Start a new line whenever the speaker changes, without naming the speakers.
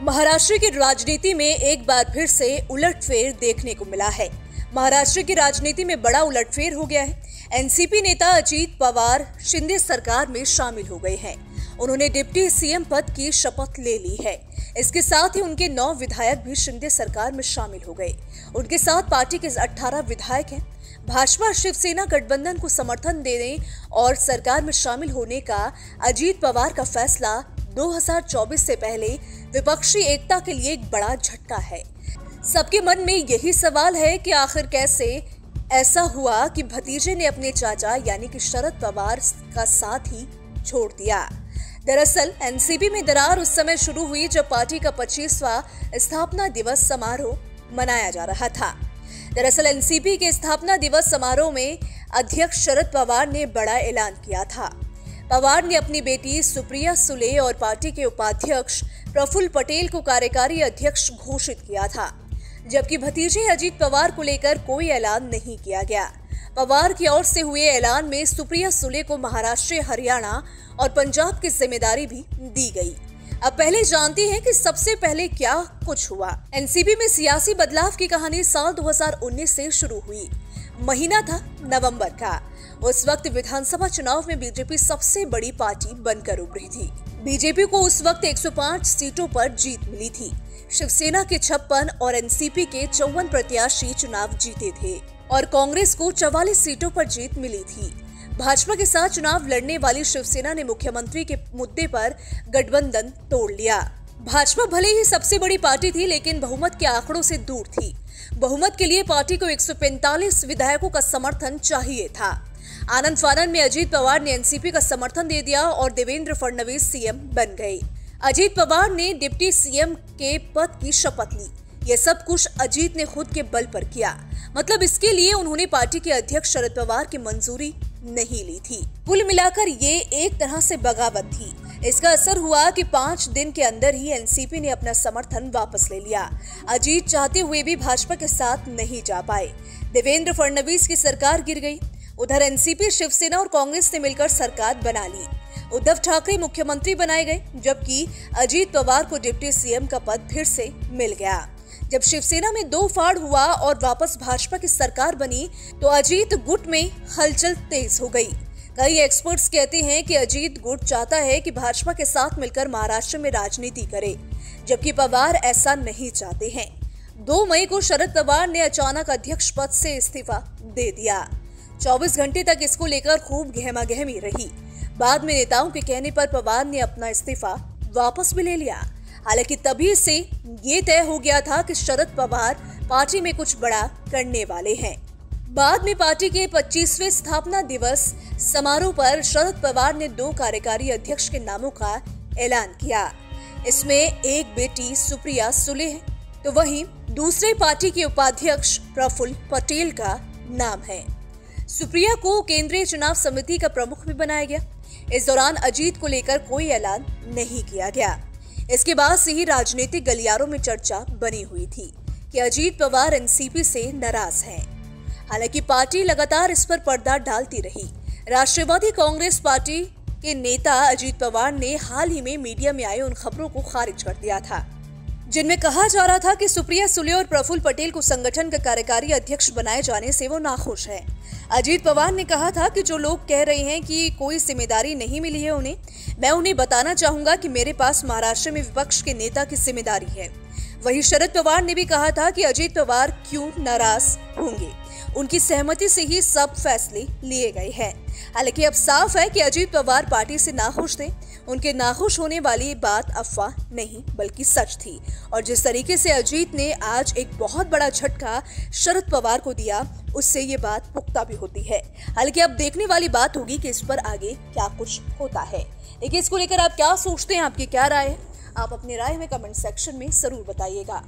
महाराष्ट्र की राजनीति में एक बार फिर से उलटफेर देखने को मिला है। महाराष्ट्र की राजनीति में बड़ा उलटफेर हो गया है। एनसीपी नेता अजीत पवार शिंदे सरकार में शामिल हो गए हैं। उन्होंने डिप्टी सीएम पद की शपथ ले ली है। इसके साथ ही उनके 9 विधायक भी शिंदे सरकार में शामिल हो गए। उनके साथ पार्टी के 18 विधायक हैं। भाजपा शिवसेना गठबंधन को समर्थन देने और सरकार में शामिल होने का अजीत पवार का फैसला 2024 से पहले विपक्षी एकता के लिए एक बड़ा झटका है। सबके मन में यही सवाल है कि आखिर कैसे ऐसा हुआ कि भतीजे ने अपने चाचा यानी कि शरद पवार का साथ ही छोड़ दिया। दरअसल एनसीपी में दरार उस समय शुरू हुई जब पार्टी का 25वां स्थापना दिवस समारोह मनाया जा रहा था। दरअसल एनसीपी के स्थापना दिवस समारोह में अध्यक्ष शरद पवार ने बड़ा ऐलान किया था। पवार ने अपनी बेटी सुप्रिया सुले और पार्टी के उपाध्यक्ष प्रफुल्ल पटेल को कार्यकारी अध्यक्ष घोषित किया था, जबकि भतीजे अजीत पवार को लेकर कोई ऐलान नहीं किया गया। पवार की ओर से हुए ऐलान में सुप्रिया सुले को महाराष्ट्र, हरियाणा और पंजाब की जिम्मेदारी भी दी गई। अब पहले जानते हैं कि सबसे पहले क्या कुछ हुआ। एनसीपी में सियासी बदलाव की कहानी साल 2019 से शुरू हुई। महीना था नवंबर का। उस वक्त विधानसभा चुनाव में बीजेपी सबसे बड़ी पार्टी बनकर उभरी थी। बीजेपी को उस वक्त 105 सीटों पर जीत मिली थी। शिवसेना के 56 और एनसीपी के 54 प्रत्याशी चुनाव जीते थे और कांग्रेस को 44 सीटों पर जीत मिली थी। भाजपा के साथ चुनाव लड़ने वाली शिवसेना ने मुख्यमंत्री के मुद्दे पर गठबंधन तोड़ लिया। भाजपा भले ही सबसे बड़ी पार्टी थी, लेकिन बहुमत के आंकड़ों से दूर थी। बहुमत के लिए पार्टी को 145 विधायकों का समर्थन चाहिए था। आनंद फानन में अजीत पवार ने एनसीपी का समर्थन दे दिया और देवेंद्र फडणवीस सीएम बन गए। अजीत पवार ने डिप्टी सीएम के पद की शपथ ली। ये सब कुछ अजीत ने खुद के बल पर किया। मतलब इसके लिए उन्होंने पार्टी के अध्यक्ष शरद पवार की मंजूरी नहीं ली थी। कुल मिलाकर ये एक तरह से बगावत थी। इसका असर हुआ कि 5 दिन के अंदर ही एनसीपी ने अपना समर्थन वापस ले लिया। अजीत चाहते हुए भी भाजपा के साथ नहीं जा पाए। देवेंद्र फडणवीस की सरकार गिर गई। उधर एनसीपी, शिवसेना और कांग्रेस ने मिलकर सरकार बना ली। उद्धव ठाकरे मुख्यमंत्री बनाए गए, जबकि अजीत पवार को डिप्टी सीएम का पद फिर से मिल गया। जब शिवसेना में 2 फाड़ हुआ और वापस भाजपा की सरकार बनी, तो अजीत गुट में हलचल तेज हो गई। कई एक्सपर्ट्स कहते हैं कि अजीत गुट चाहता है कि भाजपा के साथ मिलकर महाराष्ट्र में राजनीति करे, जबकि पवार ऐसा नहीं चाहते हैं। 2 मई को शरद पवार ने अचानक अध्यक्ष पद से इस्तीफा दे दिया। 24 घंटे तक इसको लेकर खूब गहमागहमी रही। बाद में नेताओं के कहने पर पवार ने अपना इस्तीफा वापस भी ले लिया। हालांकि तभी से ये तय हो गया था कि शरद पवार पार्टी में कुछ बड़ा करने वाले हैं। बाद में पार्टी के 25वें स्थापना दिवस समारोह पर शरद पवार ने 2 कार्यकारी अध्यक्ष के नामों का ऐलान किया। इसमें एक बेटी सुप्रिया सुले है, तो वहीं दूसरे पार्टी के उपाध्यक्ष प्रफुल्ल पटेल का नाम है। सुप्रिया को केंद्रीय चुनाव समिति का प्रमुख भी बनाया गया। इस दौरान अजीत को लेकर कोई ऐलान नहीं किया गया। इसके बाद से ही राजनीतिक गलियारों में चर्चा बनी हुई थी कि अजीत पवार एनसीपी से नाराज हैं। हालांकि पार्टी लगातार इस पर पर्दा डालती रही। राष्ट्रवादी कांग्रेस पार्टी के नेता अजीत पवार ने हाल ही में मीडिया में आई उन खबरों को खारिज कर दिया था, जिनमें कहा जा रहा था कि सुप्रिया सुले और प्रफुल्ल पटेल को संगठन का कार्यकारी अध्यक्ष बनाए जाने से वो नाखुश है। अजीत पवार ने कहा था कि जो लोग कह रहे हैं कि कोई जिम्मेदारी नहीं मिली है उन्हें, मैं उन्हें बताना चाहूंगा कि मेरे पास महाराष्ट्र में विपक्ष के नेता की जिम्मेदारी है। वहीं शरद पवार ने भी कहा था कि अजीत पवार क्यों नाराज होंगे, उनकी सहमति से ही सब फैसले लिए गए हैं। हालांकि अब साफ है कि अजीत पवार पार्टी से नाखुश थे। उनके नाखुश होने वाली बात अफवाह नहीं बल्कि सच थी। और जिस तरीके से अजीत ने आज एक बहुत बड़ा झटका शरद पवार को दिया, उससे ये बात पुख्ता भी होती है। हालांकि अब देखने वाली बात होगी कि इस पर आगे क्या कुछ होता है। देखिए, इसको लेकर आप क्या सोचते हैं, आपकी क्या राय है? आप अपनी राय में कमेंट सेक्शन में जरूर बताइएगा।